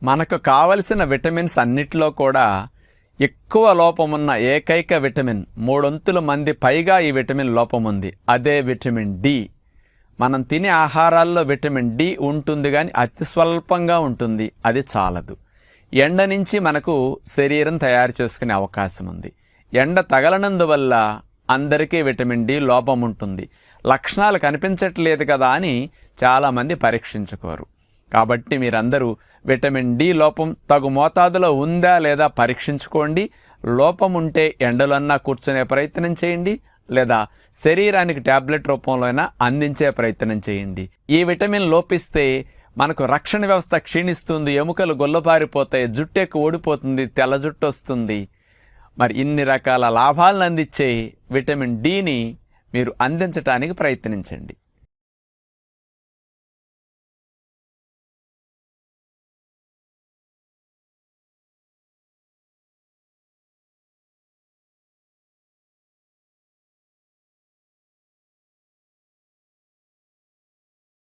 మనకు కావలసిన విటమిన్స్ అన్నిటిలో కూడా ఎక్కువ లోపమున్న ఏకైక విటమిన్, మూడొంతుల మంది పైగా ఈ విటమిన్ లోపం ఉంది. అదే విటమిన్ డి. మనం తినే ఆహారాల్లో విటమిన్ డి ఉంటుంది, కానీ అతి స్వల్పంగా ఉంటుంది. అది చాలదు. ఎండ నుంచి మనకు శరీరం తయారు చేసుకునే అవకాశం ఉంది. ఎండ తగలనందువల్ల అందరికీ విటమిన్ డి లోపం ఉంటుంది. లక్షణాలు కనిపించట్లేదు కదా అని చాలామంది పరీక్షించుకోరు. కాబట్టి మీరందరూ విటమిన్ డి లోపం తగు మోతాదులో ఉందా లేదా పరీక్షించుకోండి. లోపం ఉంటే ఎండలన్నా కూర్చునే ప్రయత్నం చేయండి, లేదా శరీరానికి ట్యాబ్లెట్ రూపంలో అయినా అందించే ప్రయత్నం చేయండి. ఈ విటమిన్ లోపిస్తే మనకు రక్షణ వ్యవస్థ క్షీణిస్తుంది, ఎముకలు గొల్లపారిపోతాయి, జుట్టెక్కు ఓడిపోతుంది, తెల్ల జుట్టు వస్తుంది. మరి ఇన్ని రకాల లాభాలను అందించే విటమిన్ డిని మీరు అందించడానికి ప్రయత్నించండి.